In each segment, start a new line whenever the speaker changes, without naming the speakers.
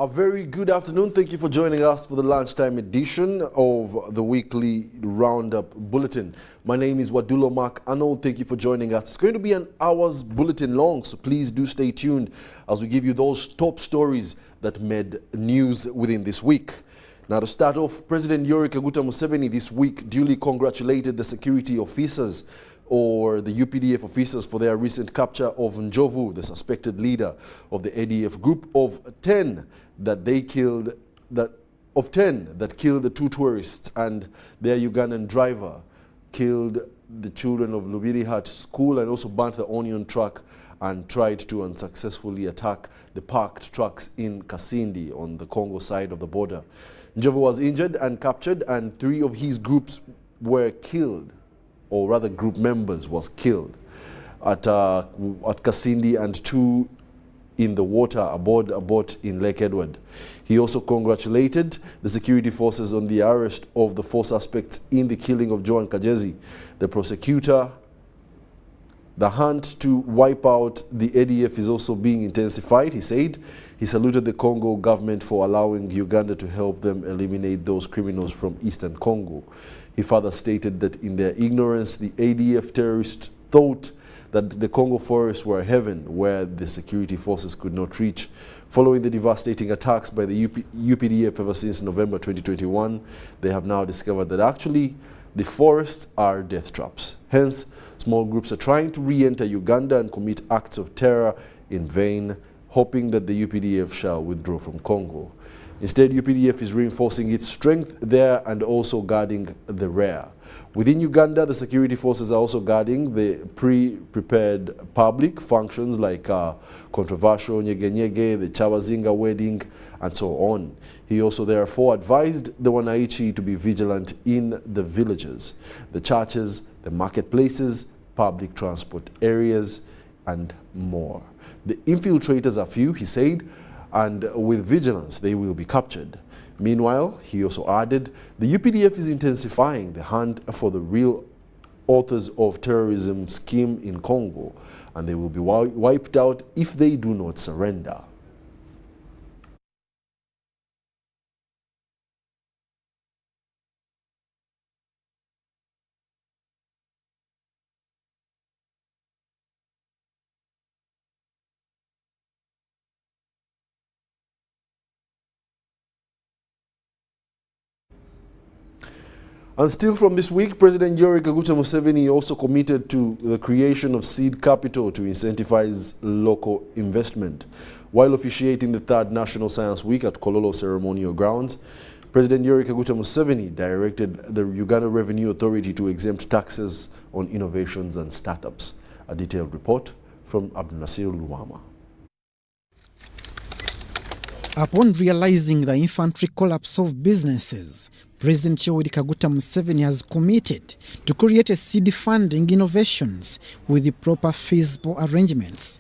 A very good afternoon. Thank you for joining us for the lunchtime edition of the weekly Roundup Bulletin. My name is Wadulo Mark Arnold. Thank you for joining us. It's going to be an hour's bulletin long, so please do stay tuned as we give you those top stories that made news within this week. Now, to start off, President Yoweri Kaguta Museveni this week duly congratulated the security officers or the UPDF officers for their recent capture of Njovu, the suspected leader of the ADF group of 10 that killed the two tourists and their Ugandan driver, killed the children of Lubiri Hut School and also burnt the onion truck and tried to unsuccessfully attack the parked trucks in Kasindi on the Congo side of the border. Njovu was injured and captured, and 3 of his groups were killed, or rather group members was killed at Kasindi, and 2 in the water aboard a boat in Lake Edward. He also congratulated the security forces on the arrest of the 4 suspects in the killing of Joan Kajezi. The prosecutor, the hunt to wipe out the ADF is also being intensified, he said. He saluted the Congo government for allowing Uganda to help them eliminate those criminals from Eastern Congo. He further stated that in their ignorance, the ADF terrorists thought that the Congo forests were heaven where the security forces could not reach. Following the devastating attacks by the UPDF ever since November 2021, they have now discovered that actually the forests are death traps. Hence, small groups are trying to re-enter Uganda and commit acts of terror in vain, hoping that the UPDF shall withdraw from Congo. Instead, UPDF is reinforcing its strength there and also guarding the rear. Within Uganda, the security forces are also guarding the pre-prepared public functions like controversial Nyege, the Chabazinga wedding, and so on. He also therefore advised the Wananchi to be vigilant in the villages, the churches, the marketplaces, public transport areas, and more. The infiltrators are few, he said, and with vigilance they will be captured. Meanwhile, he also added, the UPDF is intensifying the hunt for the real authors of terrorism scheme in Congo, and they will be wiped out if they do not surrender. And still from this week, President Yoweri Kaguta Museveni also committed to the creation of seed capital to incentivize local investment. While officiating the 3rd National Science Week at Kololo Ceremonial Grounds, President Yoweri Kaguta Museveni directed the Uganda Revenue Authority to exempt taxes on innovations and startups. A detailed report from Abdunasir Luwama.
Upon realizing the infantry collapse of businesses, President Yoweri Kaguta Museveni has committed to create a seed funding innovations with the proper feasible arrangements.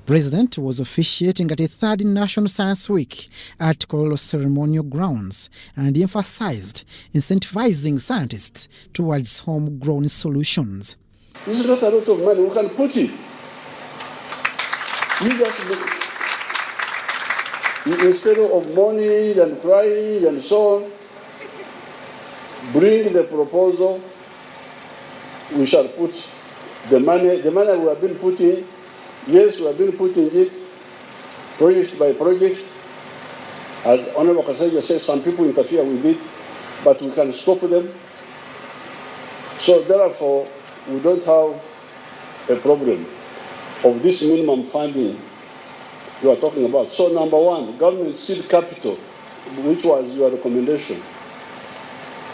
President was officiating at a 3rd National Science Week at Kololo Ceremonial Grounds and emphasized incentivizing scientists towards homegrown solutions.
This is not a lot of money. We can put it. You just instead of mourning and crying and so on, bring the proposal. We shall put the money. The money we have been putting, yes, we have been putting it project by project. As Honorable Kasaija says, some people interfere with it, but we can stop them. So therefore, we don't have a problem of this minimum funding you are talking about. So number 1, government seed capital, which was your recommendation,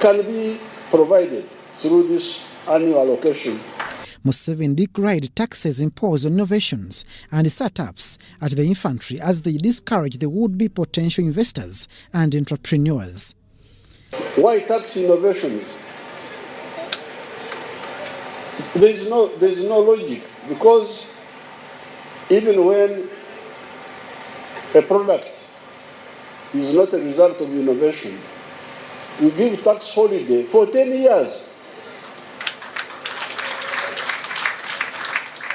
can be provided through this annual allocation.
Museveni decried taxes imposed on innovations and startups at the infantry as they discourage the would-be potential investors and entrepreneurs.
Why tax innovations? There is no logic, because even when a product is not a result of innovation, we give tax holiday for 10 years.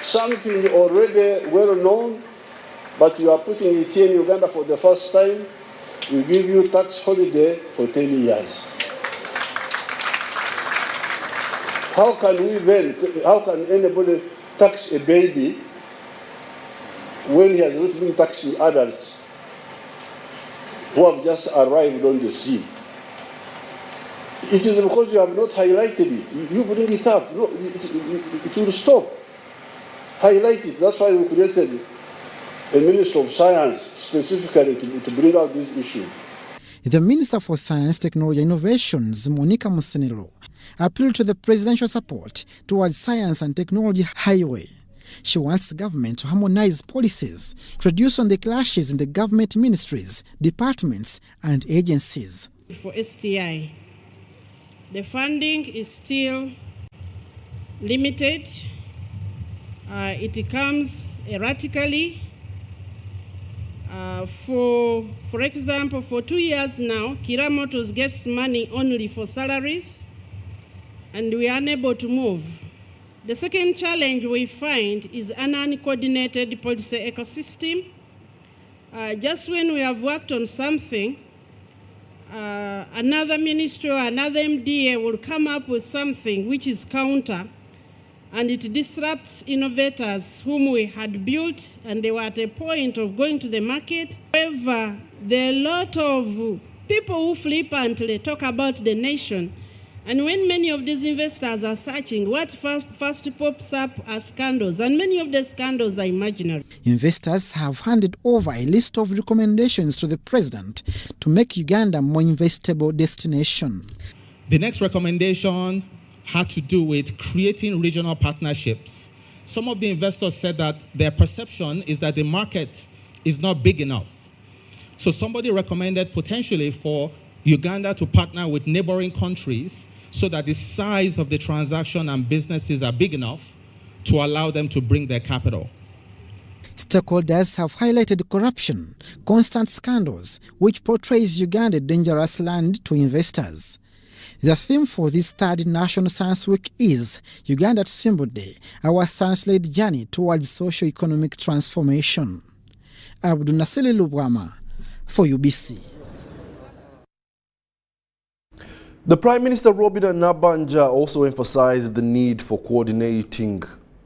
Something already well known, but you are putting it here in Uganda for the first time, we give you tax holiday for 10 years. How can anybody tax a baby when he has not been taxing adults who have just arrived on the scene? It is because you have not highlighted it. You bring it up. No, it will stop. Highlight it. That's why we created a Minister of Science specifically to bring out this issue.
The Minister for Science, Technology and Innovations, Monica Musenero, appealed to the presidential support towards science and technology highway. She wants government to harmonize policies to reduce on the clashes in the government ministries, departments and agencies.
For STI, the funding is still limited. It comes erratically. For example, for 2 years now, Kira Motors gets money only for salaries, and we are unable to move. The second challenge we find is an uncoordinated policy ecosystem. Just when we have worked on something, another ministry or another MDA will come up with something which is counter, and it disrupts innovators whom we had built, and they were at a point of going to the market. However, there are a lot of people who flippantly talk about the nation, and when many of these investors are searching, what first pops up are scandals, and many of the scandals are imaginary.
Investors have handed over a list of recommendations to the president to make Uganda a more investable destination.
The next recommendation had to do with creating regional partnerships. Some of the investors said that their perception is that the market is not big enough. So somebody recommended potentially for Uganda to partner with neighboring countries so that the size of the transaction and businesses are big enough to allow them to bring their capital.
Stakeholders have highlighted corruption, constant scandals, which portrays Uganda a dangerous land to investors. The theme for this third National Science Week is Uganda Symbol Day, our science-led journey towards socio-economic transformation. Abdul Nasili Lubwama for UBC.
The Prime Minister Robina Nabanja also emphasized the need for coordinating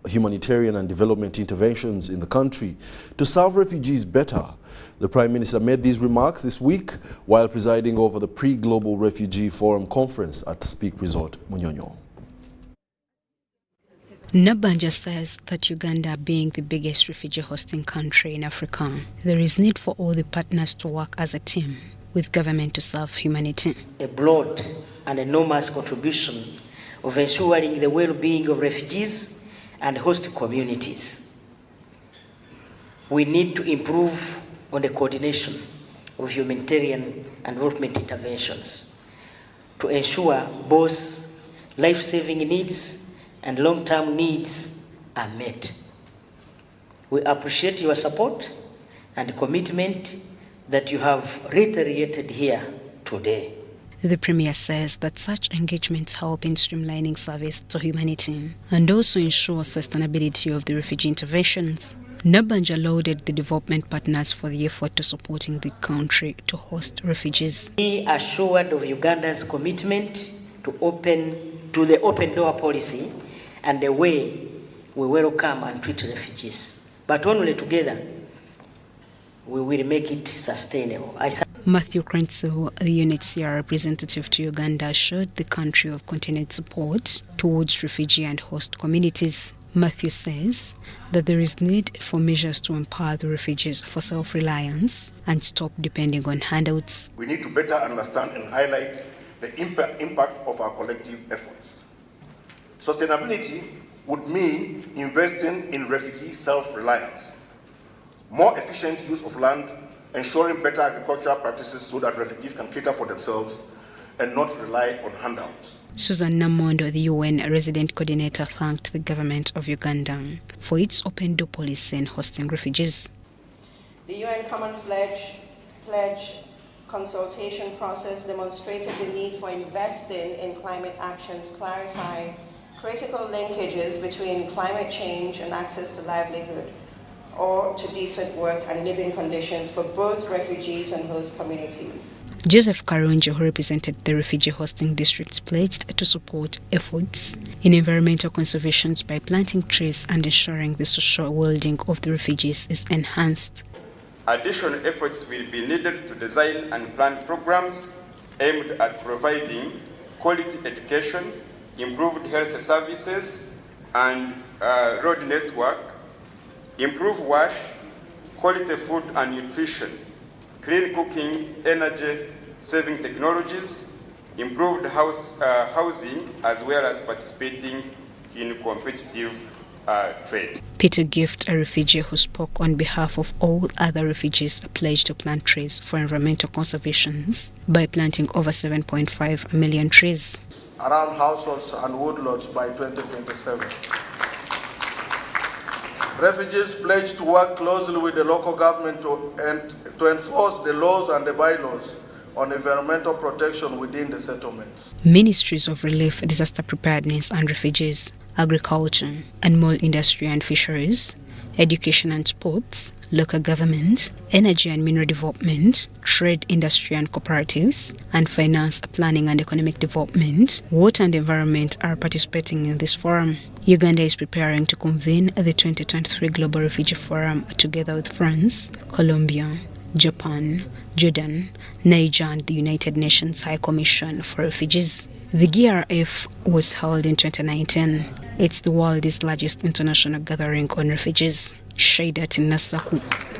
humanitarian and development interventions in the country to serve refugees better. The Prime Minister made these remarks this week while presiding over the Pre-Global Refugee Forum Conference at Speak Resort, Munyonyo.
Nabanja says that Uganda being the biggest refugee hosting country in Africa, there is need for all the partners to work as a team with government to serve humanity.
A broad and enormous contribution of ensuring the well-being of refugees and host communities. We need to improve on the coordination of humanitarian and development interventions to ensure both life-saving needs and long-term needs are met. We appreciate your support and commitment that you have reiterated here today.
The Premier says that such engagements help in streamlining service to humanity and also ensure sustainability of the refugee interventions. Nabanja lauded the development partners for the effort to supporting the country to host refugees.
Be assured of Uganda's commitment to the open door policy and the way we welcome and treat refugees. But only together we will make it sustainable.
Matthew Krentsu, the UNHCR representative to Uganda, assured the country of continued support towards refugee and host communities. Matthew says that there is need for measures to empower the refugees for self-reliance and stop depending on handouts.
We need to better understand and highlight the impact of our collective efforts. Sustainability would mean investing in refugee self-reliance, more efficient use of land, ensuring better agricultural practices so that refugees can cater for themselves and not rely on handouts.
Susan Namondo, the UN resident coordinator, thanked the government of Uganda for its open door policy in hosting refugees.
The UN Common Pledge consultation process demonstrated the need for investing in climate actions, clarifying critical linkages between climate change and access to livelihood. or to decent work and living conditions for both refugees and host communities.
Joseph Karunjo, who represented the refugee hosting districts, pledged to support efforts in environmental conservation by planting trees and ensuring the social well-being of the refugees is enhanced.
Additional efforts will be needed to design and plan programs aimed at providing quality education, improved health services, and road network, improved wash, quality food and nutrition, clean cooking, energy-saving technologies, improved housing, as well as participating in competitive trade.
Peter Gift, a refugee who spoke on behalf of all other refugees, pledged to plant trees for environmental conservation by planting over 7.5 million trees
around households and woodlots by 2027. Refugees pledged to work closely with the local government to enforce the laws and the bylaws on environmental protection within the settlements.
Ministries of Relief, Disaster Preparedness and Refugees, Agriculture, Animal Industry and Fisheries, Education and Sports, Local Government, Energy and Mineral Development, Trade, Industry and Cooperatives, and Finance, Planning and Economic Development, Water and Environment are participating in this forum. Uganda is preparing to convene the 2023 Global Refugee Forum together with France, Colombia, Japan, Jordan, Niger, and the United Nations High Commission for Refugees. The GRF was held in 2019. It's the world's largest international gathering on refugees. Shaidat Nasaku,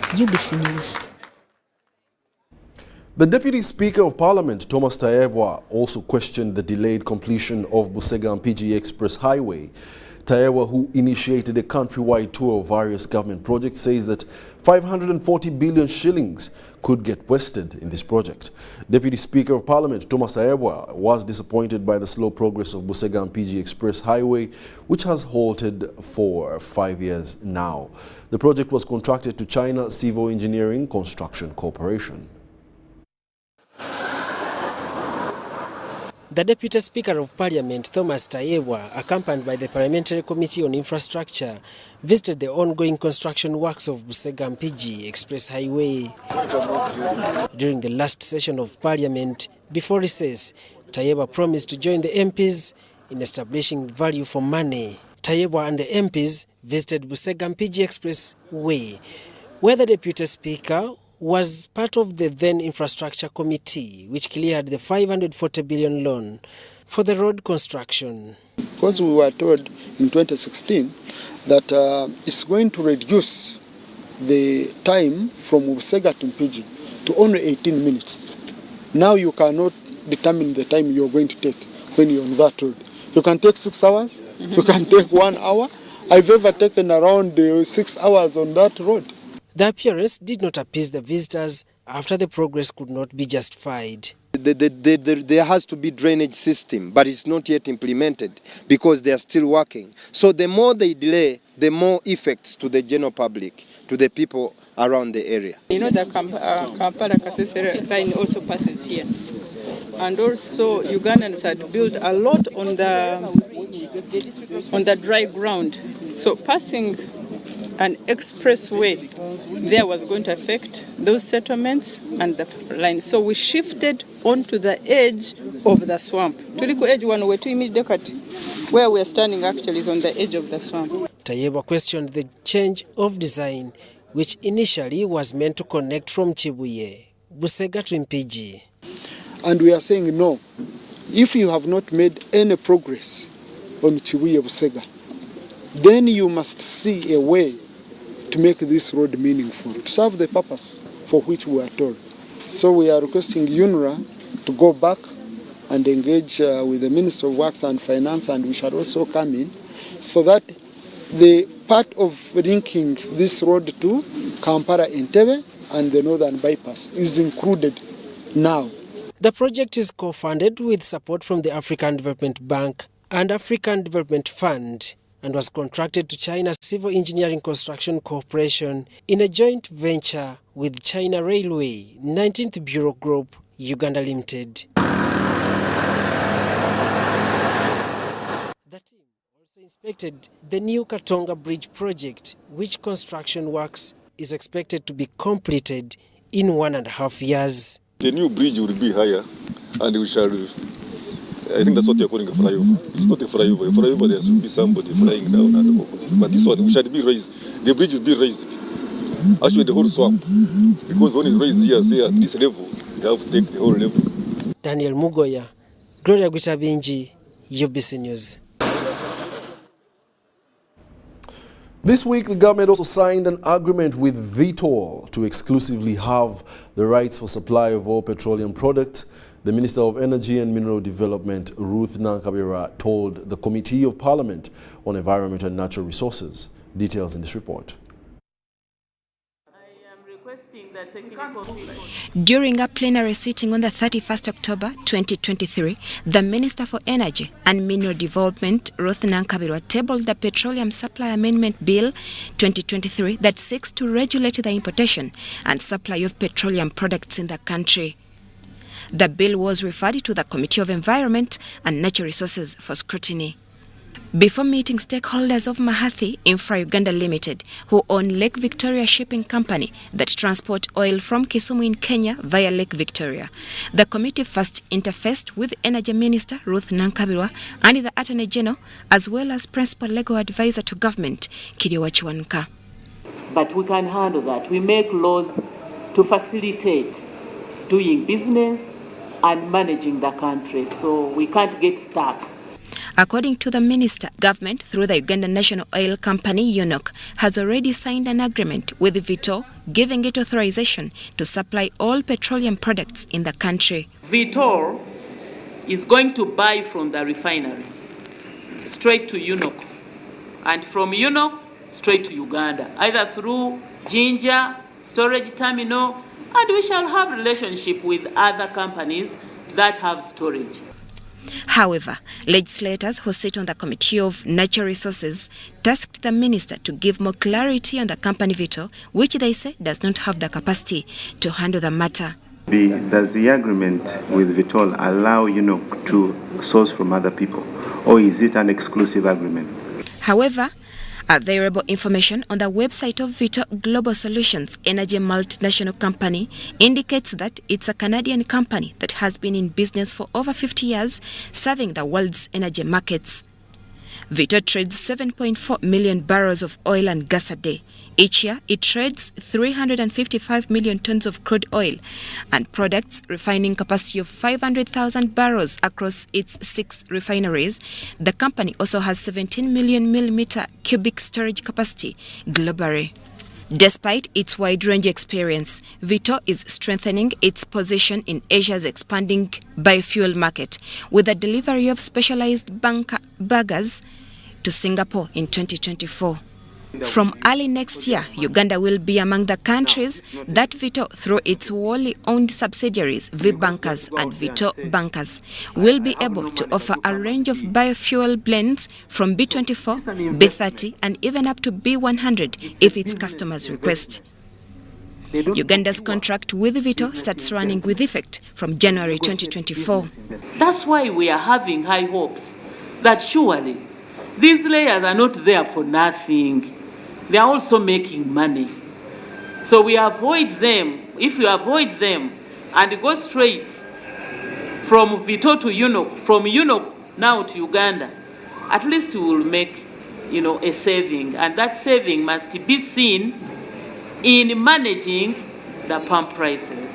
UBC News.
The Deputy Speaker of Parliament, Thomas Tayebwa, also questioned the delayed completion of Busega-Mpigi Express Highway. Tayebwa, who initiated a countrywide tour of various government projects, says that 540 billion shillings could get wasted in this project. Deputy Speaker of Parliament Thomas Tayebwa was disappointed by the slow progress of Busega-Mpigi Express Highway, which has halted for 5 years now. The project was contracted to China Civil Engineering Construction Corporation.
The Deputy Speaker of Parliament, Thomas Tayebwa, accompanied by the Parliamentary Committee on Infrastructure, visited the ongoing construction works of Busega-Mpigi Express Highway. During the last session of Parliament, before recess, Tayebwa promised to join the MPs in establishing value for money. Tayebwa and the MPs visited Busega-Mpigi Express Way, where the Deputy Speaker was part of the then Infrastructure Committee, which cleared the 540 billion loan for the road construction.
Because we were told in 2016 that it's going to reduce the time from Busega to Mpigi to only 18 minutes. Now you cannot determine the time you're going to take when you're on that road. You can take 6 hours, you can take 1 hour. I've ever taken around 6 hours on that road.
The appearance did not appease the visitors after the progress could not be justified.
There has to be drainage system, but it's not yet implemented because they are still working. So the more they delay, the more effects to the general public, to the people around the area.
You know, the Kampala-Kasese line also passes here. And also Ugandans had built a lot on the dry ground. So passing an expressway there was going to affect those settlements and the line. So we shifted onto the edge of the swamp. Where we are standing actually is on the edge of the swamp.
Tayebwa questioned the change of design, which initially was meant to connect from Chibuye, Busega to Mpigi.
And we are saying no. If you have not made any progress on Chibuye Busega, then you must see a way to make this road meaningful, to serve the purpose for which we are told. So we are requesting UNRA to go back and engage with the Minister of Works and Finance, and we shall also come in, so that the part of linking this road to Kampala-Entebbe and the Northern Bypass is included now.
The project is co-funded with support from the African Development Bank and African Development Fund, and was contracted to China Civil Engineering Construction Corporation in a joint venture with China Railway, 19th Bureau Group, Uganda Limited. The team also inspected the new Katonga Bridge project, which construction works is expected to be completed in 1.5 years.
The new bridge will be higher, and we shall, I think that's what you're calling a flyover. It's not a flyover. A flyover, there should be somebody flying down. But this one, we shall be raised. The bridge will be raised. Actually, the whole swamp. Because when it's raised here, say at this level, you have to take the whole level.
Daniel Mugoya, Gloria Gutabinji, UBC News.
This week, the government also signed an agreement with Vitol to exclusively have the rights for supply of all petroleum products. The Minister of Energy and Mineral Development, Ruth Nankabira, told the Committee of Parliament on Environment and Natural Resources. Details in this report.
During a plenary sitting on the 31st October 2023, the Minister for Energy and Mineral Development, Ruth Nankabirwa, tabled the Petroleum Supply Amendment Bill 2023 that seeks to regulate the importation and supply of petroleum products in the country. The bill was referred to the Committee of Environment and Natural Resources for scrutiny. Before meeting stakeholders of Mahathi Infra Uganda Limited, who own Lake Victoria Shipping Company that transport oil from Kisumu in Kenya via Lake Victoria, the committee first interfaced with Energy Minister Ruth Nankabirwa and the Attorney General, as well as Principal Legal Advisor to Government, Kiriowa Chiwanuka.
But we can handle that. We make laws to facilitate doing business and managing the country, so we can't get stuck.
According to the minister, government, through the Uganda National Oil Company, UNOC, has already signed an agreement with Vitol, giving it authorization to supply all petroleum products in the country.
Vitol is going to buy from the refinery straight to UNOC, and from UNOC straight to Uganda, either through Jinja storage terminal, and we shall have relationship with other companies that have storage.
However, legislators who sit on the Committee of Natural Resources tasked the minister to give more clarity on the company Vitol, which they say does not have the capacity to handle the matter.
Does the agreement with Vitol allow UNOC to source from other people, or is it an exclusive agreement?
However, available information on the website of Vitol Global Solutions Energy multinational company indicates that it's a Canadian company that has been in business for over 50 years, serving the world's energy markets. Vitol trades 7.4 million barrels of oil and gas a day. Each year, it trades 355 million tons of crude oil and products, refining capacity of 500,000 barrels across its 6 refineries. The company also has 17 million millimeter cubic storage capacity globally. Despite its wide-range experience, Vitol is strengthening its position in Asia's expanding biofuel market with the delivery of specialized burgers to Singapore in 2024. From early next year, Uganda will be among the countries that Vitol, through its wholly owned subsidiaries, V-Bankers and Vitol Bankers, will be able to offer a range of biofuel blends from B24, B30 and even up to B100 if its customers request. Uganda's contract with Vitol starts running with effect from January 2024.
That's why we are having high hopes that surely these layers are not there for nothing. They are also making money. So we avoid them. If you avoid them and go straight from Vitol to UNOC, from UNOC now to Uganda, at least we will make, a saving. And that saving must be seen in managing the pump prices.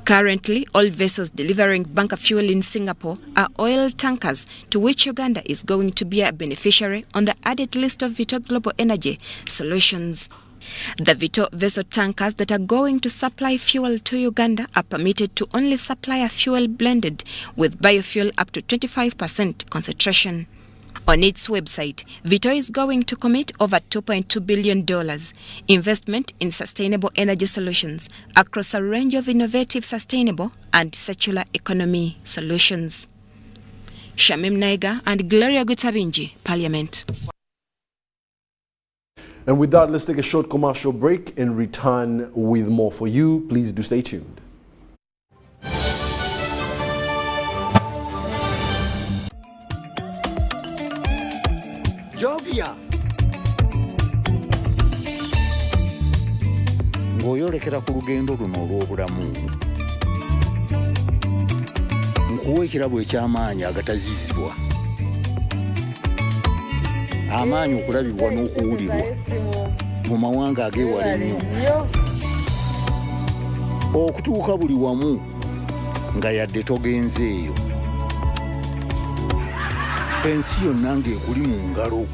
Currently, all vessels delivering bunker fuel in Singapore are oil tankers, to which Uganda is going to be a beneficiary on the added list of Vitol Global Energy Solutions. The Vitol vessel tankers that are going to supply fuel to Uganda are permitted to only supply a fuel blended with biofuel up to 25% concentration. On its website, Vitol is going to commit over $2.2 billion investment in sustainable energy solutions across a range of innovative, sustainable and circular economy solutions. Shamim Naiga and Gloria Gutabinji, Parliament.
And with that, let's take a short commercial break and return with more for you. Please do stay tuned.
Jovia. Ng'oyolekera ku lugendo luno olw'obulamu nkuwa ekirabo eky'amaanyi agatazizibwa, amaanyi okulabibwa n'okuwulirwa mu mawanga ag'ewala ennyo, okutuuka buli wamu nga yadde togenzeeyo, ensi yonna ng'ekuli mu ngalo.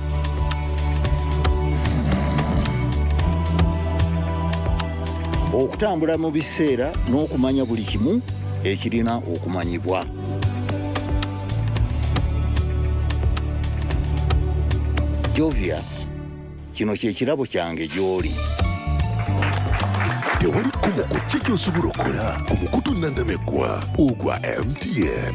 Okutambula mu biseera n'okumanya buli kimu ekirina okumanyibwa. Jovia, kino kye kirabo kyange gy'oli.
Tewali kkubo ku ki ky'osobola okukola ku mukutu nnandameggwa ogwa MTN.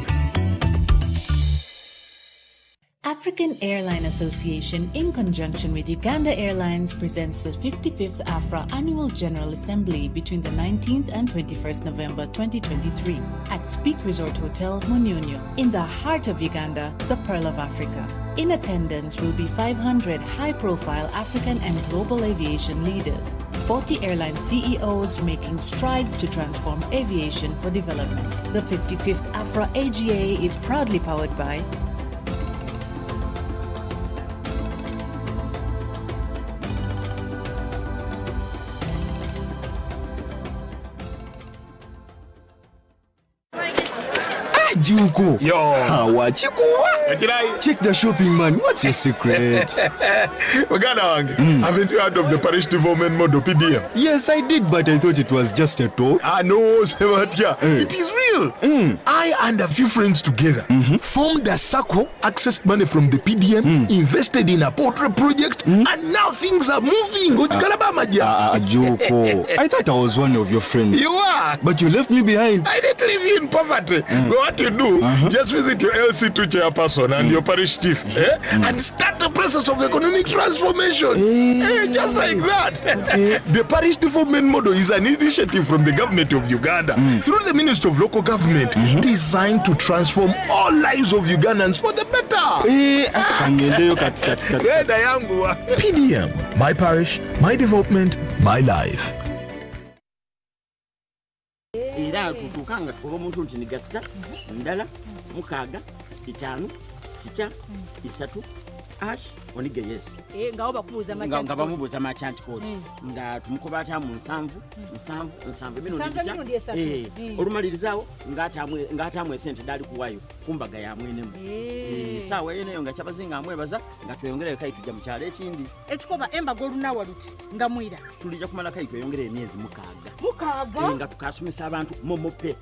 African Airline Association, in conjunction with Uganda Airlines, presents the 55th AFRA Annual General Assembly between the 19th and 21st November 2023 at Speak Resort Hotel, Munyonyo, in the heart of Uganda, the Pearl of Africa. In attendance will be 500 high-profile African and global aviation leaders, 40 airline CEOs making strides to transform aviation for development. The 55th AFRA AGA is proudly powered by
Juko. Yo. Check the shopping, man. What's your secret?
Haven't you heard of the parish development model PDM?
Yes, I did, but I thought it was just a talk.
No, Sebatia. It is real. I and a few friends together formed a circle, accessed money from the PDM, invested in a poultry project, and now things are moving.
Juko. I thought I was one of your friends.
You are.
But you left me behind.
I didn't leave you in poverty. What you do, just visit your LC2 chairperson and your parish chief and start the process of economic transformation. Just like that. The parish development model is an initiative from the government of Uganda through the Ministry of Local Government designed to transform all lives of Ugandans for the better. PDM, my parish, my development, my life.
Era tutukanga tukoba omuntu nti nigasita ndala mukaaga itano sita isatu ash onige yes
nga obakubuza amachanti
nga bamubuza amachanti code nga tumukoba atamu nsanvu bino ndi olumalirizawo ngatamu esente dali kuwayo kumbaga ya mwenemu sawa yeneyo nga kyabazinga amwebaza nga tweyongere kai tujja mu kyalo ekindi
ekikoba embaga olunawa luti nga mwira
tulija kumala kai tweyongere emyezi mukaaga nga tukasomesa abantu momope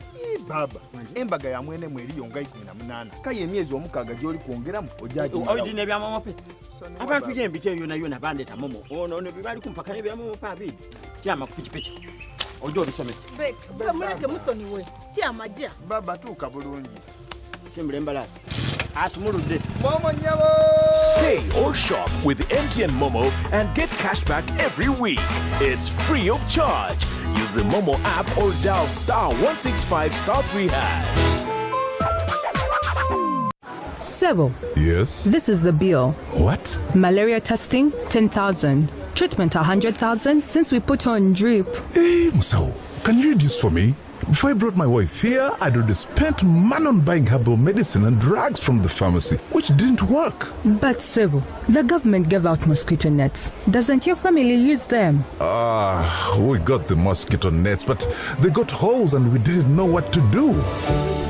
baba embaga ya mwenemu eriyo nga 18 kai emyezi omukaaga gyoli kuongeramu ojaji
oyidine ebya momope abantu yembite yona bandeta momo ono bibali kumpaka ne bya momo pa bidi tyama kupiki ojo bisomese
muleke musoniwe tyamaja
baba tuka bulungi
simbule embalasi asumulude
momo nyabo.
Pay or shop with MTN Momo and get cashback every week. It's free of charge. Use the Momo app or dial *165*3#.
Sebo.
Yes?
This is the bill.
What?
Malaria testing, 10,000. Treatment, 100,000 since we put her on drip.
Hey, Musao, can you read this for me? Before I brought my wife here, I'd already spent money on buying herbal medicine and drugs from the pharmacy, which didn't work.
But Sebo, the government gave out mosquito nets. Doesn't your family use them?
We got the mosquito nets, but they got holes and we didn't know what to do.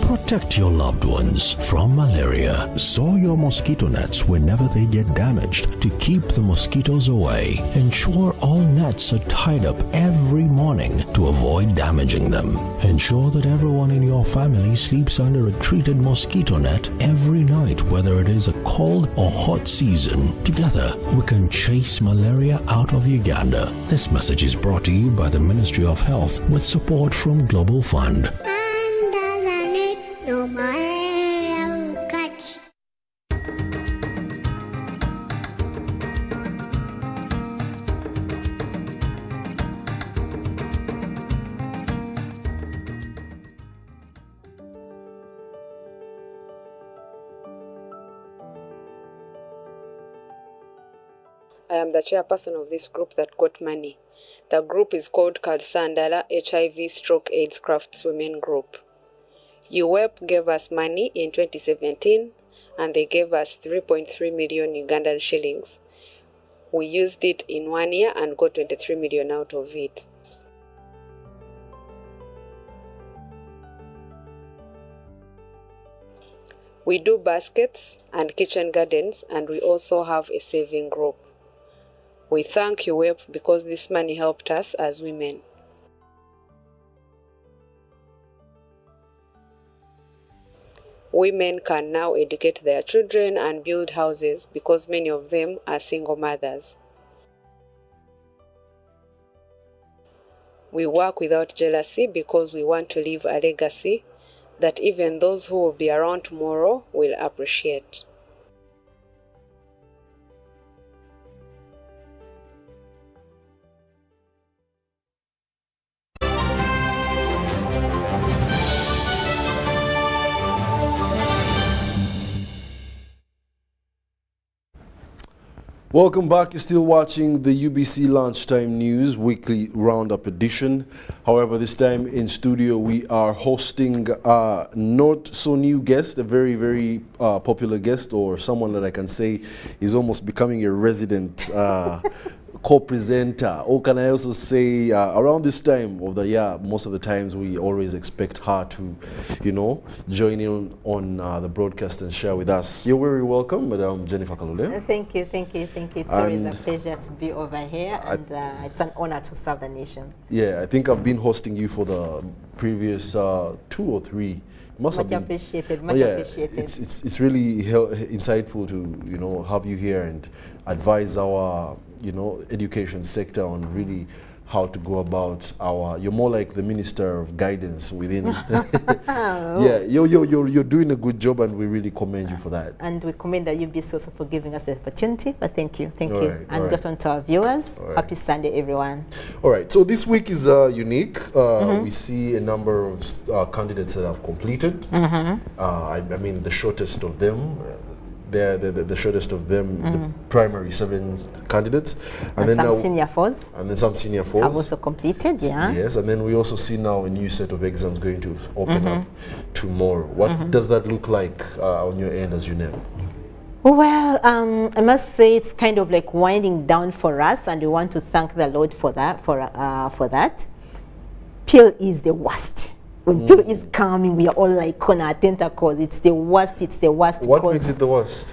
Protect your loved ones from malaria. Sew your mosquito nets whenever they get damaged to keep the mosquitoes away. Ensure all nets are tied up every morning to avoid damaging them. Ensure that everyone in your family sleeps under a treated mosquito net every night, whether it is a cold or hot season. Together, we can chase malaria out of Uganda. This message is brought to you by the Ministry of Health with support from Global Fund.
No malaria catch.
I am the chairperson of this group that got money. The group is called Kalsandala HIV/AIDS Craftswomen Group. UWEP gave us money in 2017 and they gave us 3.3 million Ugandan shillings. We used it in 1 year and got 23 million out of it. We do baskets and kitchen gardens, and we also have a saving group. We thank UWEP because this money helped us as women. Women can now educate their children and build houses because many of them are single mothers. We work without jealousy because we want to leave a legacy that even those who will be around tomorrow will appreciate.
Welcome back. You're still watching the UBC Lunchtime News Weekly Roundup Edition. However, this time in studio we are hosting a not so new guest, a very, very popular guest, or someone that I can say is almost becoming a resident co-presenter. Or can I also say around this time of the year, most of the times we always expect her to, you know, join in on the broadcast and share with us. You're very welcome, Madam Jennifer Kalule.
Thank you, thank you, thank you. It's always a pleasure to be over here, and it's an honor to serve the nation.
Yeah, I think I've been hosting you for the previous 2 or 3.
Much appreciated, much appreciated.
It's really insightful to, you know, have you here and advise our, you know, education sector on really how to go about our. You're more like the minister of guidance within. Yeah, you're doing a good job, and we really commend you for that.
And we commend the UBC also for giving us the opportunity. But thank you, thank you,
Right,
and get on to our viewers. Happy Sunday, everyone.
All right, so this week is unique. We see a number of candidates that have completed. I mean, the shortest of them. The shortest of them, the primary 7 candidaents,
and then some senior 4s.
And then some senior 4s
have also completed. Yeah.
Yes, and then we also see now a new set of exams going to open up tomorrow. What does that look like on your end as you know?
Well, I must say it's kind of like winding down for us, and we want to thank the Lord for that. For that, PL is the worst. When PL is coming, we are all like on our tentacles. It's the worst. It's the worst.
What makes it the worst?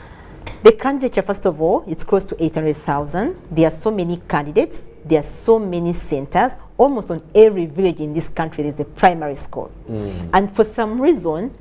The candidature, first of all, it's close to 800,000. There are so many candidates. There are so many centers. Almost on every village in this country, there's a primary school. And for some reason,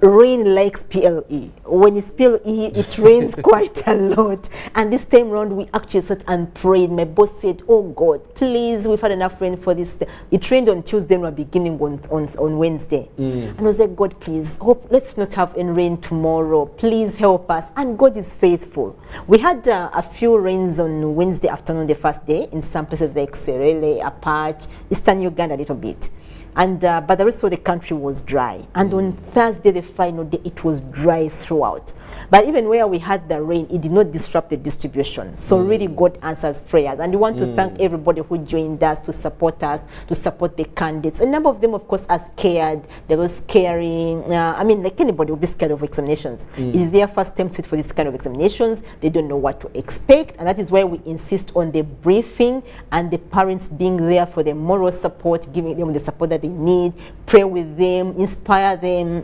rain likes PLE. When it's PLE, it rains quite a lot. And this time round, we actually sat and prayed. My boss said, oh God, please, we've had enough rain for this. It rained on Tuesday and we're beginning on Wednesday. And I was like, God, please, let's not have any rain tomorrow. Please help us. And God is faithful. We had a few rains on Wednesday afternoon, the first day, in some places like Serele, Apache, Eastern Uganda a little bit. And but the rest of the country was dry. And on Thursday, the final day, it was dry throughout. But even where we had the rain, it did not disrupt the distribution. So really God answers prayers. And we want to thank everybody who joined us, to support the candidates. A number of them, of course, are scared. They were scaring. I mean, like anybody will be scared of examinations. It is their first time for this kind of examinations. They don't know what to expect. And that is why we insist on the briefing and the parents being there for the moral support, giving them the support that they need, pray with them, inspire them,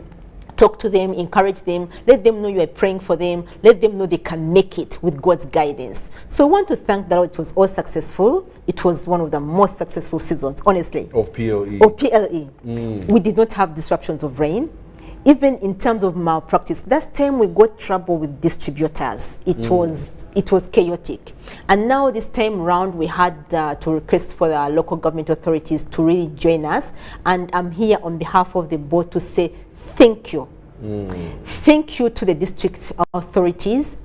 talk to them, encourage them, let them know you are praying for them, let them know they can make it with God's guidance. So I want to thank the Lord. It was all successful. It was one of the most successful seasons, honestly.
Of PLE.
Of PLE. We did not have disruptions of rain. Even in terms of malpractice, that time we got trouble with distributors. It was chaotic. And now this time round, we had to request for the local government authorities to really join us. And I'm here on behalf of the board to say thank you. Thank you to the district authorities.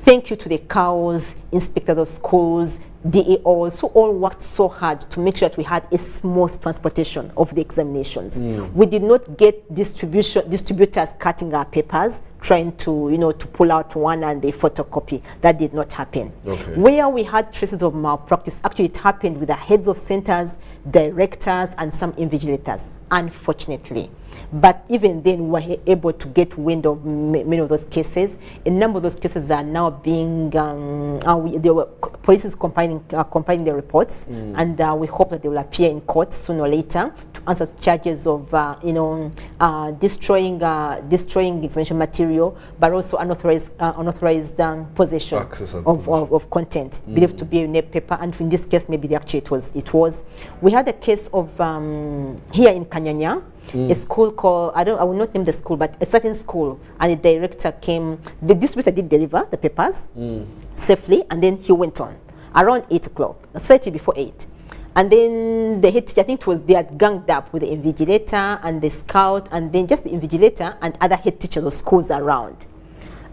Thank you to the CAOs, inspectors of schools, DAOs, who all worked so hard to make sure that we had a smooth transportation of the examinations. We did not get distributors cutting our papers, trying to, to pull out one and they photocopy. That did not happen.
Okay.
Where we had traces of malpractice, actually it happened with the heads of centers, directors, and some invigilators, unfortunately. But even then, we were able to get wind of many of those cases. A number of those cases are now being, police is compiling their reports, and we hope that they will appear in court sooner or later to answer charges of, destroying examination material, but also unauthorized possession of content believed to be in a paper. And in this case, maybe actually it was. We had a case of here in Kanyanya. A school called, I will not name the school, but a certain school, and the director came, the distributor did deliver the papers safely, and then he went on around 8 o'clock, slightly before 8. And then the head teacher, I think they had ganged up with the invigilator and the scout, and then just the invigilator and other head teachers of schools around.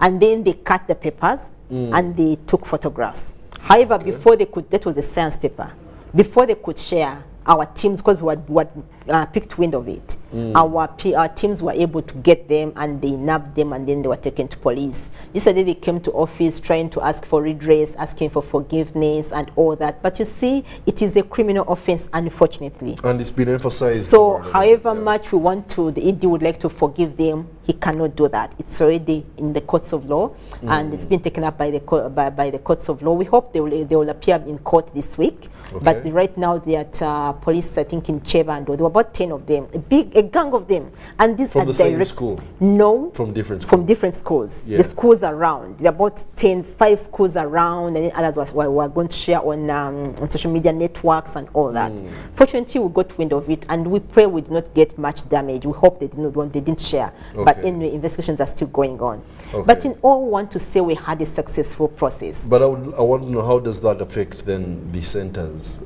And then they cut the papers and they took photographs. However, before they could, that was the science paper, before they could share, our teams, because we had picked wind of it, our teams were able to get them and they nabbed them, and then they were taken to police. Yesterday they came to office trying to ask for redress, asking for forgiveness and all that. But you see, it is a criminal offense, unfortunately.
And it's been emphasized.
So however much we want to, the ED would like to forgive them, he cannot do that. It's already in the courts of law, and it's been taken up by the courts of law. We hope they will appear in court this week.
Okay.
But right now they are at police, I think in Chebando. There were about 10 of them, a gang of them. And these
from
are
the same school?
No.
From different schools?
From different schools.
Yeah.
The schools around. There are about 5 schools around, and then others were going to share on social media networks and all that. Fortunately, we got wind of it, and we pray we did not get much damage. We hope they didn't share.
Okay.
But anyway, investigations are still going on. Okay. But in all, we want to say we had a successful process.
But I want to know, how does that affect then the centers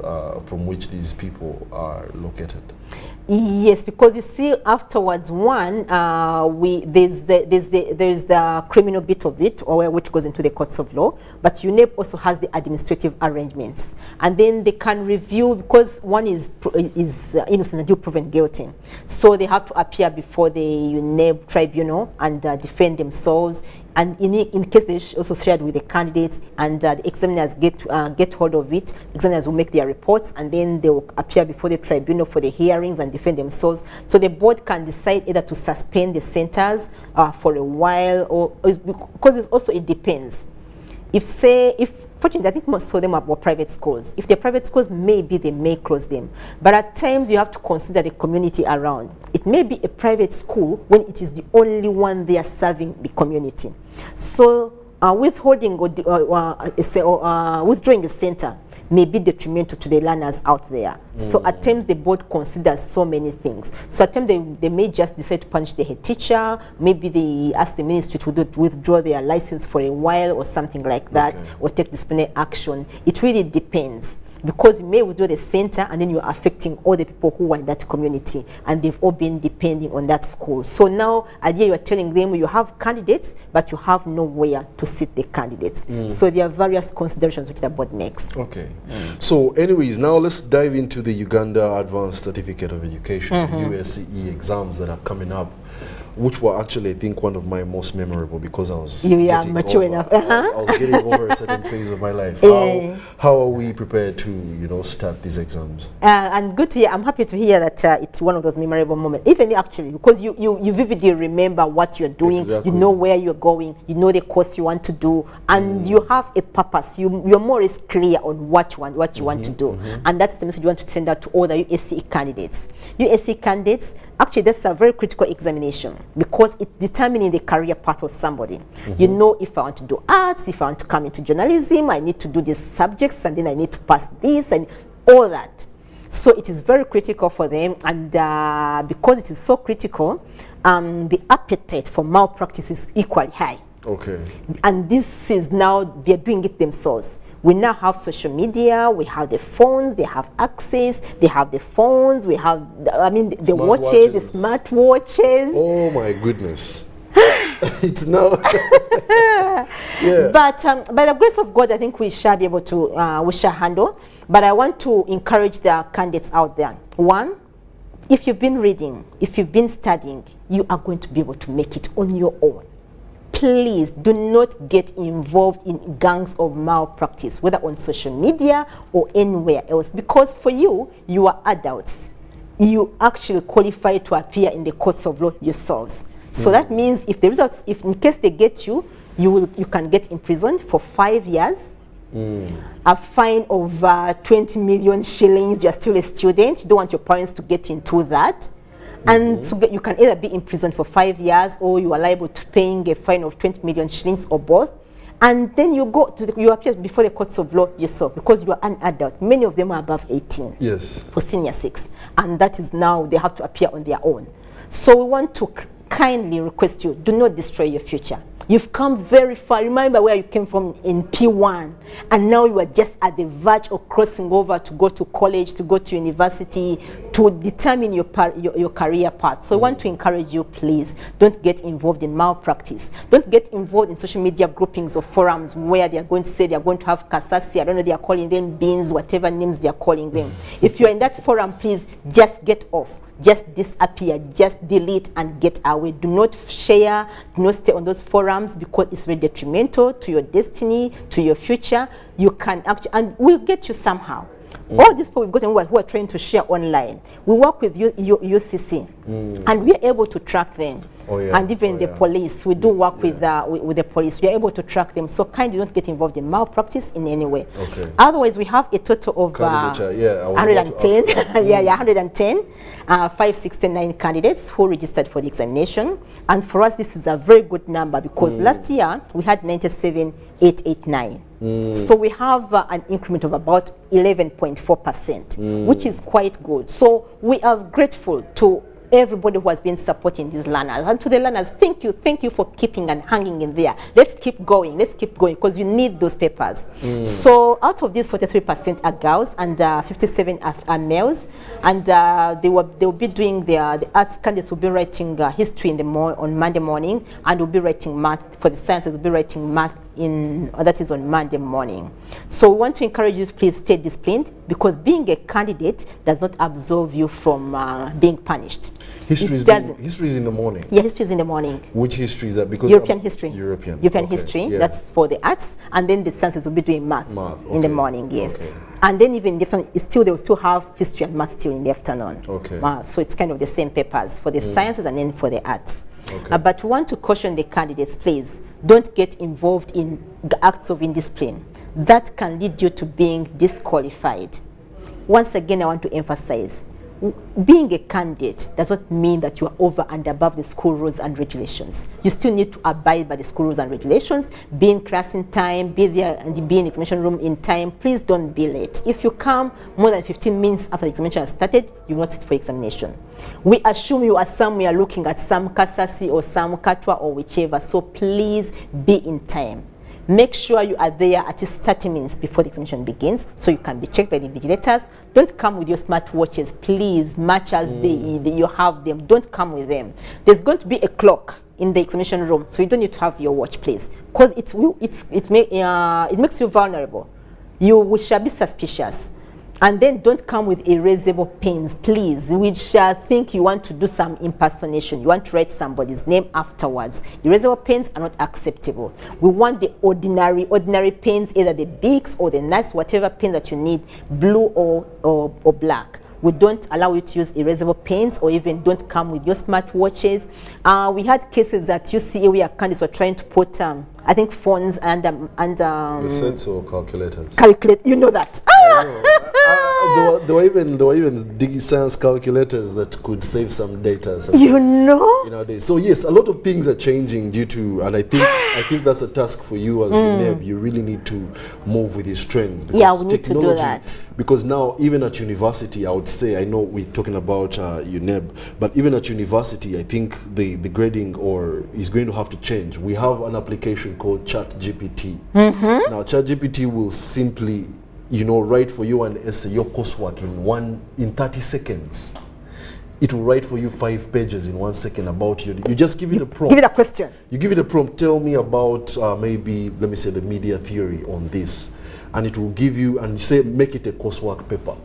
from which these people are located?
Yes, because you see, afterwards, there's the criminal bit of it, which goes into the courts of law, but UNEP also has the administrative arrangements, and then they can review, because one is innocent until proven guilty, so they have to appear before the UNEP tribunal and defend themselves. And in case they also shared with the candidates, and the examiners get hold of it, examiners will make their reports, and then they will appear before the tribunal for the hearings and defend themselves. So the board can decide either to suspend the centers for a while, or because it depends. Fortunately, I think most of them are private schools. If they're private schools, maybe they may close them. But at times, you have to consider the community around. It may be a private school when it is the only one they are serving the community. So withholding or withdrawing a center may be detrimental to the learners out there. So at times the board considers so many things. So at times they may just decide to punish the head teacher, maybe they ask the ministry to withdraw their license for a while or something like that, or take disciplinary action. It really depends. Because you may withdraw the center, and then you're affecting all the people who are in that community, and they've all been depending on that school. So now, again, you're telling them you have candidates, but you have nowhere to sit the candidates. So there are various considerations which the board makes.
Okay. So anyways, now let's dive into the Uganda Advanced Certificate of Education, the USCE exams that are coming up, which were actually, I think, one of my most memorable, because I was
mature enough.
I was getting over a certain phase of my life. How are we prepared to, start these exams?
And good to hear. I'm happy to hear that it's one of those memorable moments. Even actually, because you vividly remember what you're doing, you know where you're going, you know the course you want to do, and you have a purpose. You're more or less clear on what you want to do, and that's the message you want to send out to all the USCE candidates. USCE candidates, actually, that's a very critical examination, because it's determining the career path of somebody. You know, if I want to do arts, if I want to come into journalism, I need to do these subjects, and then I need to pass this and all that. So it is very critical for them, and because it is so critical, the appetite for malpractice is equally high.
Okay.
And this is now, they're doing it themselves. We now have social media, we have the phones, they have access, they have the phones, we have, the watches, the smart watches.
Oh my goodness. It's now. Yeah.
But by the grace of God, I think we shall be able to, we shall handle. But I want to encourage the candidates out there. One, if you've been reading, if you've been studying, you are going to be able to make it on your own. Please do not get involved in gangs of malpractice, whether on social media or anywhere else, because for you, you are adults. You actually qualify to appear in the courts of law yourselves. So that means if the results, if in case they get you, you can get imprisoned for 5 years, a fine of 20 million shillings. You're still a student. You don't want your parents to get into that. And so you can either be imprisoned for 5 years, or you are liable to paying a fine of 20 million shillings, or both. And then you go to you appear before the courts of law yourself, because you are an adult. Many of them are above 18.
Yes.
For senior 6, and that is now they have to appear on their own. So we want to kindly request you, do not destroy your future. You've come very far. Remember where you came from in P1, and now you are just at the verge of crossing over to go to college, to go to university, to determine your career path. So I want to encourage you, please, don't get involved in malpractice. Don't get involved in social media groupings or forums where they are going to say they are going to have kasasi, I don't know, they are calling them beans, whatever names they are calling them. If you are in that forum, please just get off. Just disappear, just delete and get away. Do not share, do not stay on those forums, because it's very detrimental to your destiny, to your future. You can actually, and we'll get you somehow. All these people we've gotten who are trying to share online, we work with UCC, and we are able to track them. And even the police, we do work with the police. We are able to track them. So kindly don't get involved in malpractice in any way. Otherwise, we have a total of 110, 110, 569 candidates who registered for the examination. And for us, this is a very good number, because last year we had 97,889. So we have an increment of about 11.4%, which is quite good. So we are grateful to everybody who has been supporting these learners. And to the learners, thank you for keeping and hanging in there. Let's keep going, because you need those papers. So out of these, 43% are girls and 57 are males, and they will be doing the arts candidates will be writing history on Monday morning, and will be writing math. For the sciences, will be writing math that is on Monday morning. So we want to encourage you to please stay disciplined, because being a candidate does not absolve you from being punished.
History is in the morning.
Yeah, history is in the morning.
Which history is that? Because
European history.
European
history.
Yeah.
That's for the arts, and then the sciences will be doing math. In the morning. Yes. And then even in the afternoon, they will still have history and math still in the afternoon. So it's kind of the same papers for the sciences and then for the arts. But we want to caution the candidates, please, don't get involved in acts of indiscipline. That can lead you to being disqualified. Once again, I want to emphasize, being a candidate does not mean that you are over and above the school rules and regulations. You still need to abide by the school rules and regulations, be in class in time, be there and be in the examination room in time. Please don't be late. If you come more than 15 minutes after the examination has started, you will not sit for examination. We assume you are somewhere looking at some kasasi or some katwa or whichever, so please be in time. Make sure you are there at least 30 minutes before the examination begins, so you can be checked by the invigilators. Don't come with your smartwatches, please, much as you have them. Don't come with them. There's going to be a clock in the examination room, so you don't need to have your watch, please, because it makes you vulnerable. You shall be suspicious. And then don't come with erasable pens, please. We shall think you want to do some impersonation. You want to write somebody's name afterwards. Erasable pens are not acceptable. We want the ordinary pens, either the bigs or the nice, whatever pen that you need, blue or black. We don't allow you to use erasable pens, or even don't come with your smartwatches. We had cases at UCA where candidates were trying to put, I think, phones and
Sets or calculators.
You know that.
There were even digi science calculators that could save some data.
Nowadays.
So yes, a lot of things are changing due to, and I think that's a task for you as UNEB. You really need to move with these trends.
Because we need to do that.
Because now, even at university, I would say, I know we're talking about UNEB, but even at university, I think the grading is going to have to change. We have an application called ChatGPT. Now, ChatGPT will simply write for you an essay, your coursework in 30 seconds. it will write for you 5 pages in 1 second about you. You just give it a prompt.
Give it a question.
You give it a prompt. Tell me about maybe, let me say, the media theory on this. And it will give you, and you say, make it a coursework paper.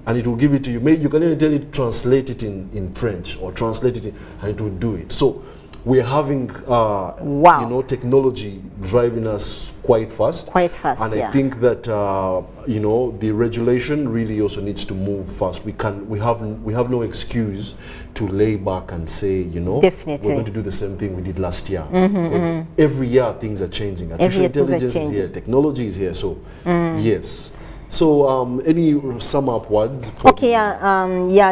And it will give it to you. Maybe you can even tell it, translate it in French, or translate it, and it will do it. So we're having, you know, technology driving us quite fast.
Quite fast,
and I think that, you know, the regulation really also needs to move fast. We have no excuse to lay back and say, you know,
definitely,
we're going to do the same thing we did last year. Because every year things are changing. Artificial intelligence is here, technology is here. So yes. So any sum up words?
Okay,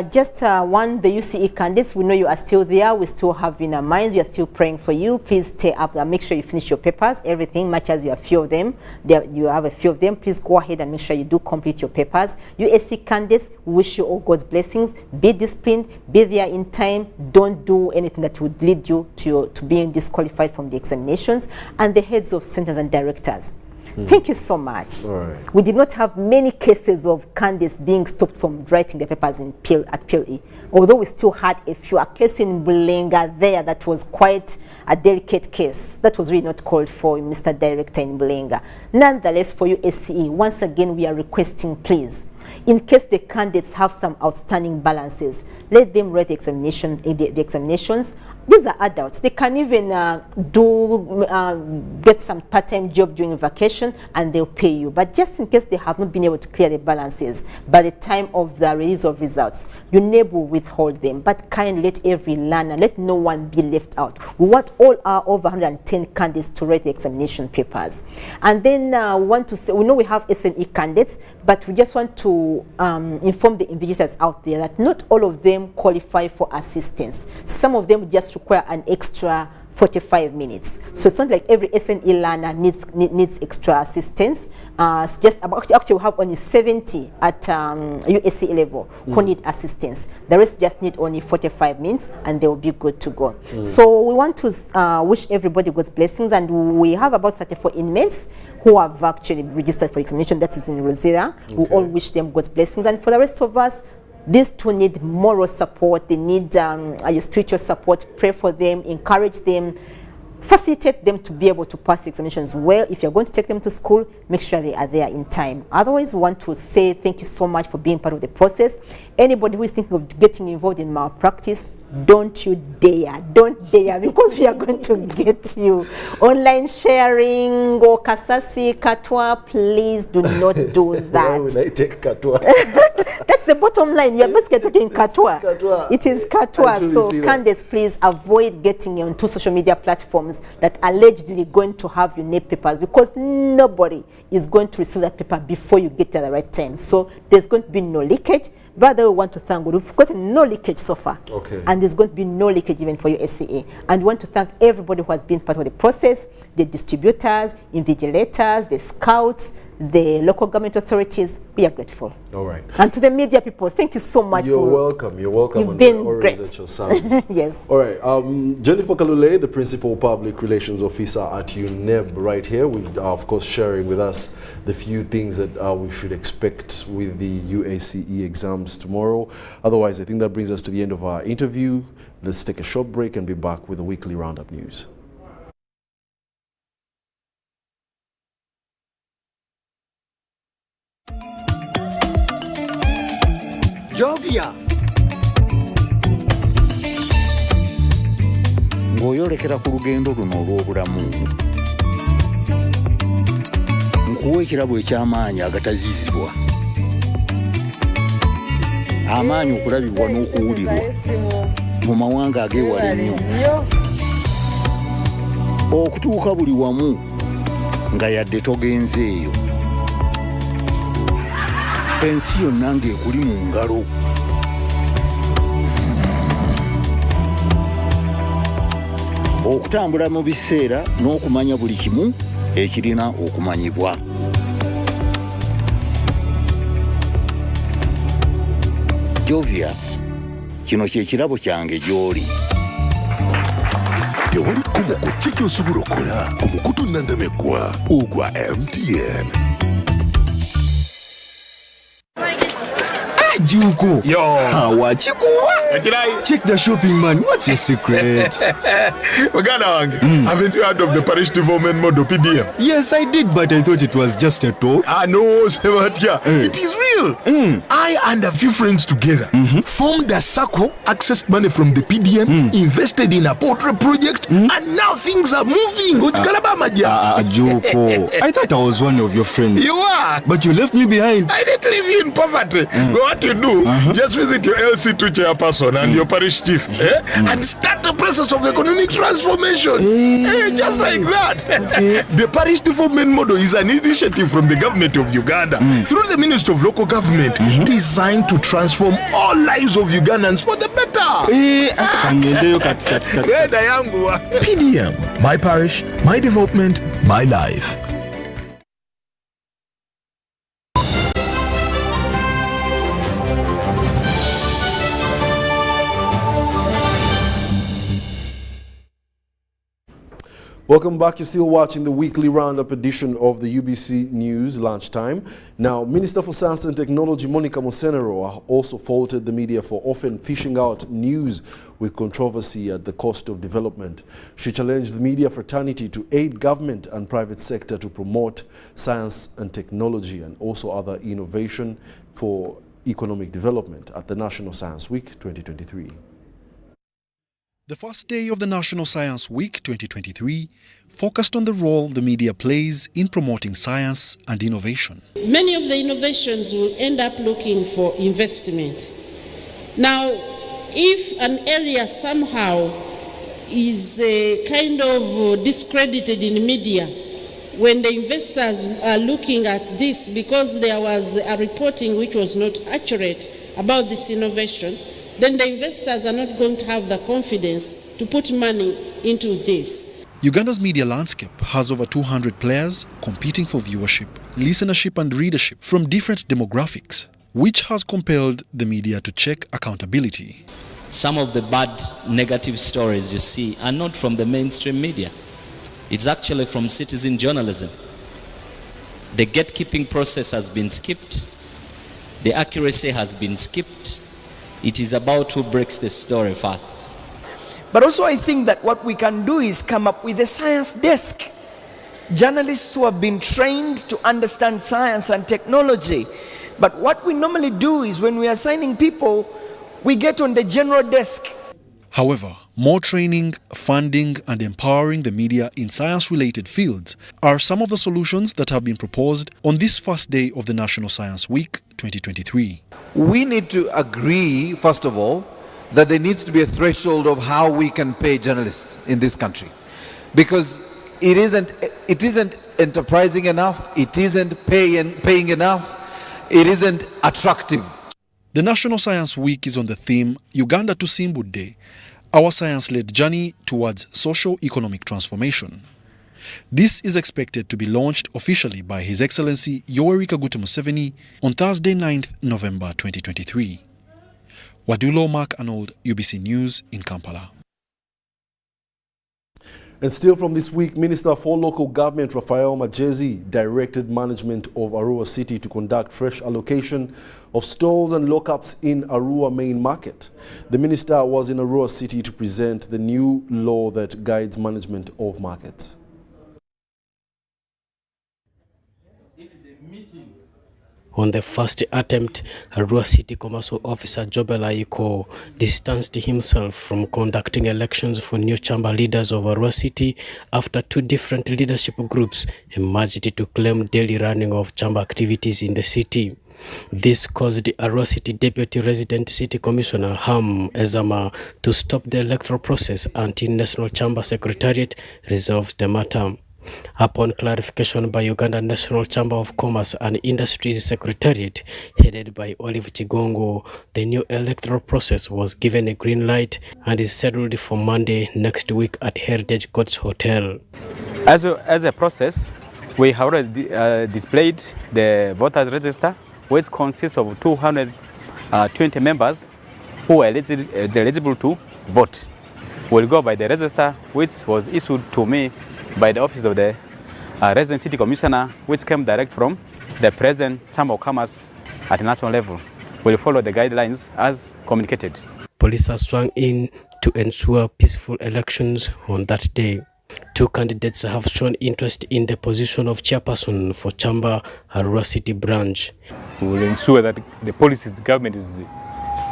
just one, the UCE candidates, we know you are still there. We still have in our minds. We are still praying for you. Please stay up and make sure you finish your papers, everything, much as you have a few of them. You have a few of them. Please go ahead and make sure you do complete your papers. USC candidates, we wish you all God's blessings. Be disciplined, be there in time. Don't do anything that would lead you to being disqualified from the examinations. And the heads of centers and directors, thank you so much.
All right.
We did not have many cases of candidates being stopped from writing their papers at PLE, although we still had a few. A case in Bulenga there that was quite a delicate case. That was really not called for, Mr. Director in Bulenga. Nonetheless, for you SCE, once again we are requesting, please, in case the candidates have some outstanding balances, let them write the examinations. These are adults. They can even get some part-time job during vacation and they'll pay you. But just in case they have not been able to clear the balances by the time of the release of results, your neighbor will withhold them. But kindly let every learner, let no one be left out. We want all our over 110 candidates to write the examination papers. And then we want to say, we know we have SNE candidates, but we just want to inform the invigilators out there that not all of them qualify for assistance. Some of them just require an extra 45 minutes. So it's not like every SNE learner needs extra assistance. It's just about, actually we have only 70 at USC level who need assistance. The rest just need only 45 minutes and they will be good to go. So we want to wish everybody God's blessings, and we have about 34 inmates who have actually registered for examination. That is in Rosera. We all wish them God's blessings, and for the rest of us, these two need moral support. They need your spiritual support. Pray for them, encourage them, facilitate them to be able to pass examinations well. If you're going to take them to school, make sure they are there in time. Otherwise, we want to say thank you so much for being part of the process. Anybody who is thinking of getting involved in malpractice, don't you dare, because we are going to get you. Online sharing or kasasi, katwa, please do not do that.
Why would I take katwa?
That's the bottom line. You're basically talking katwa. It is katwa. So candidates, please avoid getting onto social media platforms that allegedly going to have your name papers, because nobody is going to receive that paper before you get to the right time. So there's going to be no leakage. Rather, we want to thank God. We've gotten no leakage so far. And there's going to be no leakage even for your SCA. And we want to thank everybody who has been part of the process, the distributors, invigilators, the scouts, the local government authorities. We are grateful.
All right.
And to the media people, thank you so much.
You're welcome. You're welcome.
You've been great.
At your service.
Yes.
All right. Jennifer Kalule, the Principal Public Relations Officer at UNEB, right here, will of course sharing with us the few things that we should expect with the UACE exams tomorrow. Otherwise, I think that brings us to the end of our interview. Let's take a short break and be back with the weekly roundup news.
Jovia ng'oyolekera ku lugendo luno olw'obulamu, nkuwa ekirabo eky'amaanyi agatazizibwa, amaanyi okulabibwa n'okuwulirwa mu mawanga ag'ewala ennyo, okutuuka buli wamu nga yadde togenzeeyo, ensi yonna ng'ekuli mu ngalo. Okutambula mu biseera n'okumanya buli kimu ekirina okumanyibwa. Jovia, kino kye kirabo kyange gy'oli.
Tewali kumu ku kye ky'osobola okukola ku mukutu nnandameggwa ogwa MTN.
Juko.
Yo.
Check the shopping, man. What's your secret?
Haven't you heard of the parish development model, PDM?
Yes, I did, but I thought it was just a talk.
No, Sebatia. It is real. I and a few friends together formed a circle, accessed money from the PDM, invested in a poultry project, and now things are moving.
Juko. I thought I was one of your friends.
You are.
But you left me behind.
I didn't leave you in poverty. What you do, just visit your LC2 chairperson and your parish chief and start the process of economic transformation. Just like that. The parish development model is an initiative from the government of Uganda through the Ministry of Local Government designed to transform all lives of Ugandans for the better. PDM, my parish, my development, my life.
Welcome back. You're still watching the weekly roundup edition of the UBC News Lunchtime. Now, Minister for Science and Technology Monica Mosenero also faulted the media for often fishing out news with controversy at the cost of development. She challenged the media fraternity to aid government and private sector to promote science and technology and also other innovation for economic development at the National Science Week 2023.
The first day of the National Science Week 2023 focused on the role the media plays in promoting science and innovation.
Many of the innovations will end up looking for investment. Now, if an area somehow is kind of discredited in media, when the investors are looking at this because there was a reporting which was not accurate about this innovation, then the investors are not going to have the confidence to put money into this.
Uganda's media landscape has over 200 players competing for viewership, listenership and readership from different demographics, which has compelled the media to check accountability.
Some of the bad negative stories you see are not from the mainstream media. It's actually from citizen journalism. The gatekeeping process has been skipped. The accuracy has been skipped. It is about who breaks the story first.
But also I think that what we can do is come up with a science desk. Journalists who have been trained to understand science and technology. But what we normally do is when we are assigning people, we get on the general desk.
However, more training, funding and empowering the media in science-related fields are some of the solutions that have been proposed on this first day of the National Science Week 2023.
We need to agree, first of all, that there needs to be a threshold of how we can pay journalists in this country. Because it isn't enterprising enough, it isn't paying enough, it isn't attractive.
The National Science Week is on the theme Uganda to Simbu Day, our science-led journey towards socio-economic transformation. This is expected to be launched officially by His Excellency Yoweri Kaguta Museveni on Thursday, 9th November 2023. Wadulo, Mark Arnold, UBC News in Kampala.
And still from this week, Minister for Local Government Raphael Majezi directed management of Arua City to conduct fresh allocation of stalls and lockups in Arua main market. The minister was in Arua City to present the new law that guides management of markets.
On the first attempt, Arua City Commercial Officer Jobela Iko distanced himself from conducting elections for new chamber leaders of Arua City after two different leadership groups emerged to claim daily running of chamber activities in the city. This caused the Arua City Deputy Resident City Commissioner Ham Ezama to stop the electoral process until National Chamber Secretariat resolves the matter. Upon clarification by Uganda National Chamber of Commerce and Industries Secretariat, headed by Olive Chigongo, the new electoral process was given a green light and is scheduled for Monday next week at Heritage Courts Hotel.
As a process, we have already displayed the voters register, which consists of 220 members who are eligible to vote. We'll go by the register, which was issued to me by the office of the Resident City Commissioner, which came direct from the President Chamber of Commerce at national level. will follow the guidelines as communicated.
Police are swung in to ensure peaceful elections on that day. 2 candidates have shown interest in the position of chairperson for Chamba Arua City branch.
We will ensure that the policies the government is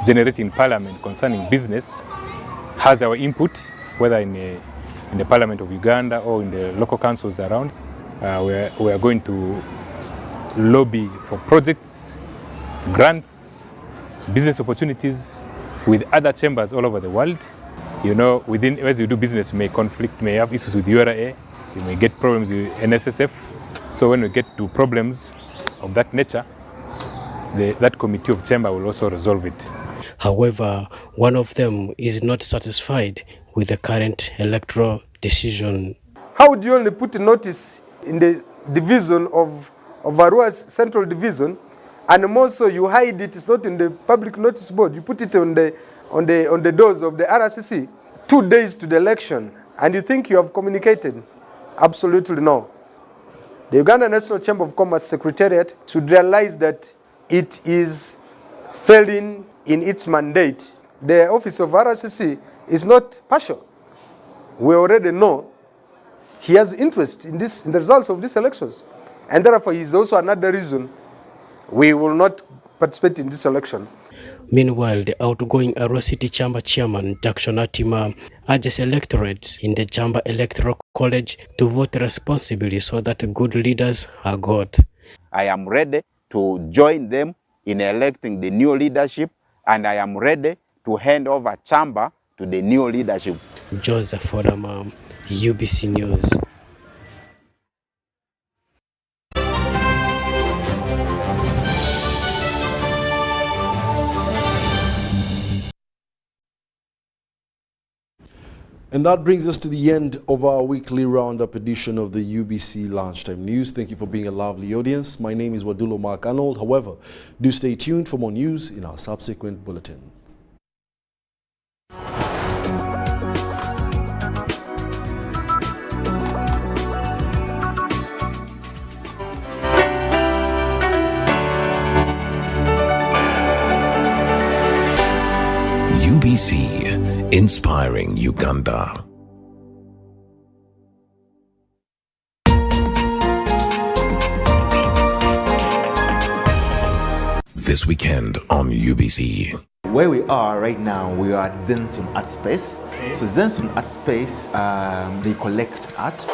generating in Parliament concerning business has our input, whether in the Parliament of Uganda or in the local councils around. We are going to lobby for projects, grants, business opportunities with other chambers all over the world. You know, as you do business, you may conflict, may have issues with URA, you may get problems with NSSF. So when we get to problems of that nature, that committee of chamber will also resolve it.
However, one of them is not satisfied with the current electoral decision.
How would you only put a notice in the division of Arua's central division, and more so you hide it? It's not in the public notice board. You put it on the doors of the RCC. 2 days to the election, and you think you have communicated? Absolutely no. The Uganda National Chamber of Commerce Secretariat should realize that it is failing in its mandate. The office of RCC is not partial. We already know he has interest in the results of these elections, and therefore is also another reason we will not participate in this election.
Meanwhile, the outgoing Arua City Chamber Chairman, Jackson Atima, urges electorates in the Chamber Electoral College to vote responsibly so that good leaders are got.
I am ready to join them in electing the new leadership, and I am ready to hand over Chamber to the new leadership.
Joseph Fodama, UBC News.
And that brings us to the end of our weekly roundup edition of the UBC Lunchtime News. Thank you for being a lovely audience. My name is Wadulo Mark Arnold. However, do stay tuned for more news in our subsequent bulletin.
UBC, inspiring Uganda. This weekend on UBC.
Where we are right now, we are at Zenson Art Space. So Zenson Art Space, they collect art